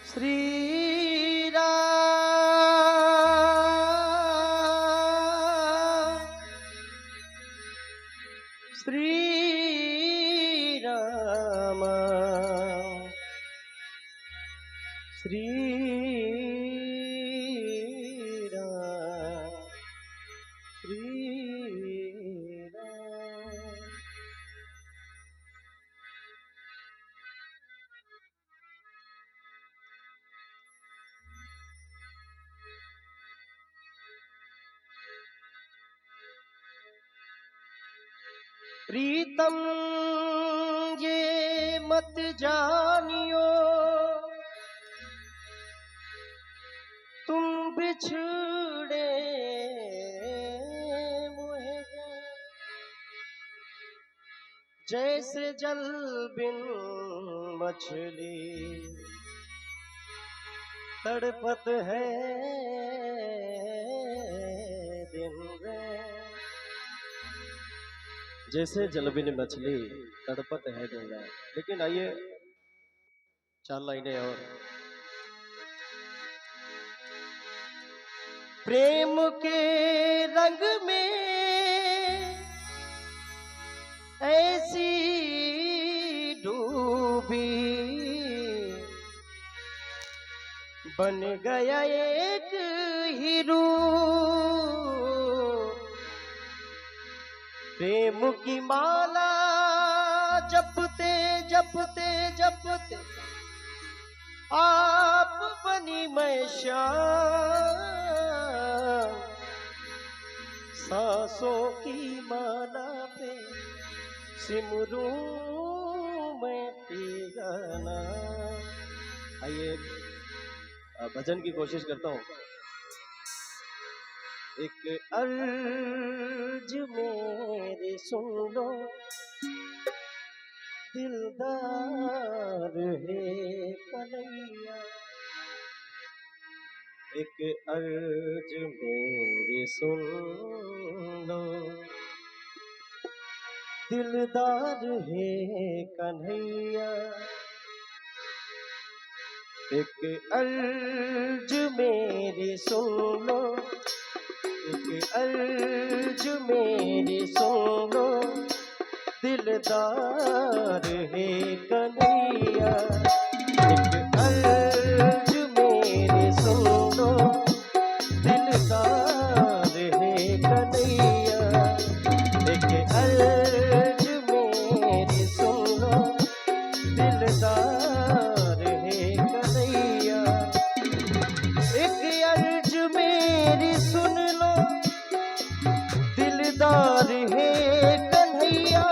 श्री राम श्री राम श्री राम। प्रीतम ये मत जानियो तुम बिछड़े मुहे जैसे जल बिन मछली तड़पत है दिन में। जैसे जल बिन मछली तड़पत है दिन में। लेकिन आइए 4 लाइनें और। प्रेम के रंग में ऐसी डूबी बन गया एक हीरो। प्रेम की माला जपते जपते जपते आप बनी मैं श्याम। सांसों की माला पे सिमरूं मैं तेरा नाम। आइए भजन की कोशिश करता हूँ। एक अर्ज मेरे सुन लो दिलदार है कन्हैया। एक अर्ज मेरी सुन लो दिलदार है कन्हैया। एक अर्ज मेरी सुन लो एक अर्ज मेरी सुन लो दिलदार है कन्हैया। एक अर्ज मेरी सुन लो दिलदार है कन्हैया। एक अर्ज मेरी सुन लो दिलदार है कन्हैया। एक अर्ज मेरी सुन लो दिलदार है कन्हैया।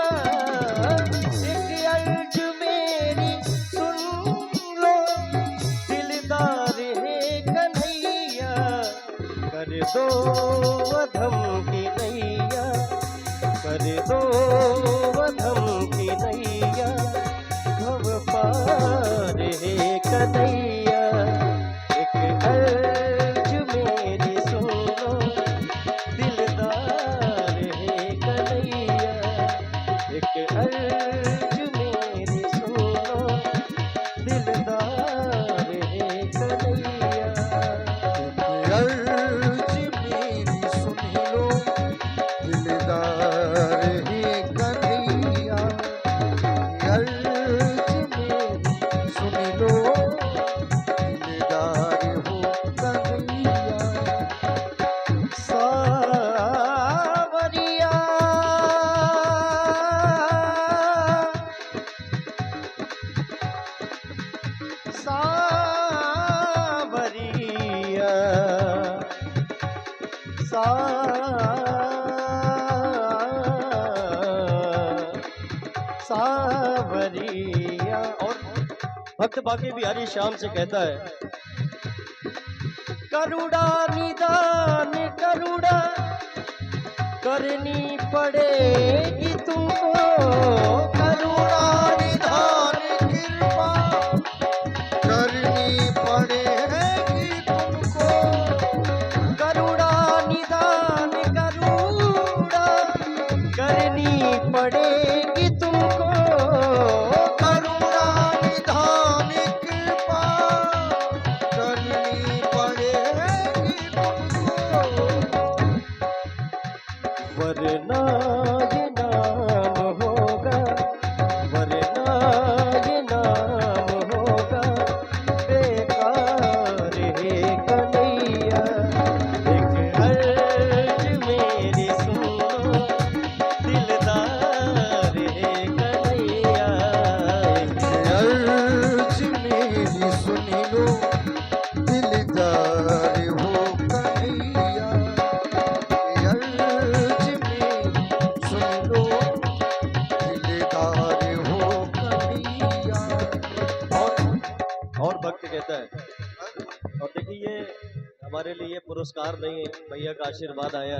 एक अर्ज मेरी सुन लो दिलदार है कन्हैया। कर दो अधम की नैया कर दो अधम की नैया भव पार है कन्हैया। एक अर्ज मेरी सुन लो दिलदार है कन्हैया। एक अर्ज मेरी सुन लो दिलदार है कन्हैया। अर्ज मेरी सुन लो दिलदार है कन्हैया। अर्ज मेरी सुन लो दिलदार हो कन्हैया। सावरिया सावरिया सावरिया। और भक्त बाकी बिहारी श्याम से कहता है करुणा निदान करुणा करनी पड़ेगी तुमको। करुणा निदान कृपा करनी पड़ेगी तुमको। करुणा निदान करुणा और देखिए ये हमारे लिए पुरस्कार नहीं है, भैया का आशीर्वाद आया।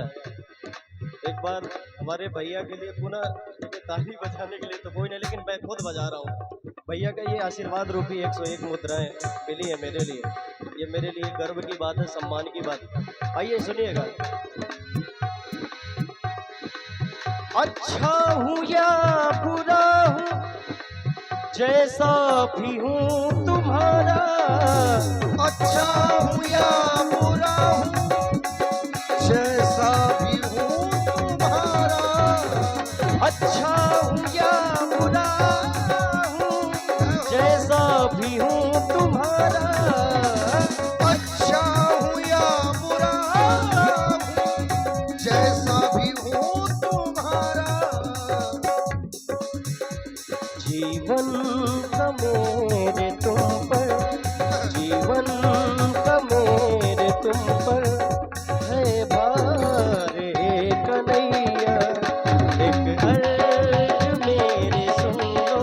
एक बार हमारे भैया के लिए पुनः देखिए ताली बजाने के लिए तो कोई नहीं, लेकिन मैं खुद बजा रहा हूँ। भैया का ये आशीर्वाद रूपी 101 मुद्राएं मिली है मेरे लिए। ये मेरे लिए गर्व की बात है, सम्मान की बात है। आइए सुनिएगा। अच्छा हूँ या बुरा हूँ, जैसा भी हूँ तुम्हारा। अच्छा हूँ या बुरा हूँ, जैसा भी हूँ तुम्हारा। अच्छा हूँ या बुरा हूँ, जैसा भी हूँ तुम्हारा। अच्छा हूँ या बुरा हूँ, जैसा भी हूँ तुम्हारा। जीवन का मेरे तुम पर, जीवन का मेरे तुम पर है भार हे कन्हैया। एक अर्ज मेरी सुन लो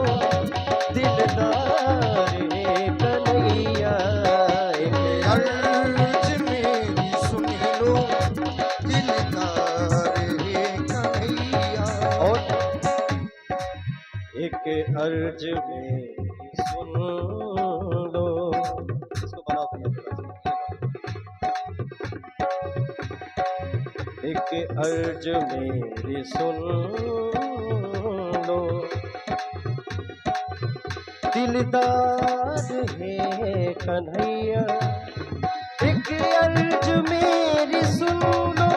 दिलदार हे कन्हैया। एक अर्ज मेरी सुन लो दिलदार हे कन्हैया। और एक अर्ज मेरी सुन लो। इसको बनाओ भैया। एक अर्ज मेरी सुन लो, दिलदार है कन्हैया। एक अर्ज मेरी सुन लो,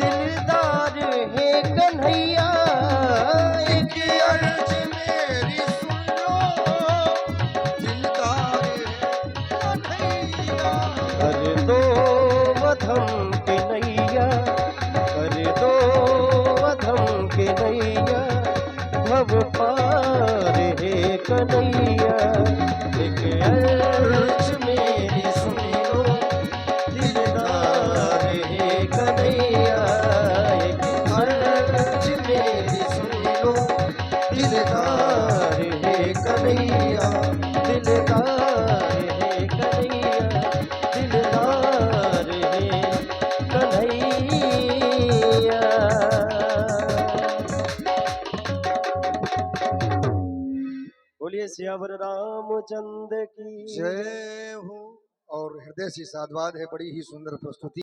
दिलदार है कन्हैया। एक अर्ज मेरी सुन लो दिलदार कन्हैया। कर दो मधम के नैया, कर दो मधम के नैया। भव पार हे कन्हैया। एक अर्ज मेरी सुन लो, दिलदार हे कन्हैया। एक अर्ज मेरी सुन लो, दिलदार हे कन्हैया। दिलदार हे कन्हैया, दिलदार हे कन्हैया। बोलिए सियावर रामचंद्र की जय हो। और हृदय से साधुवाद है, बड़ी ही सुंदर प्रस्तुति।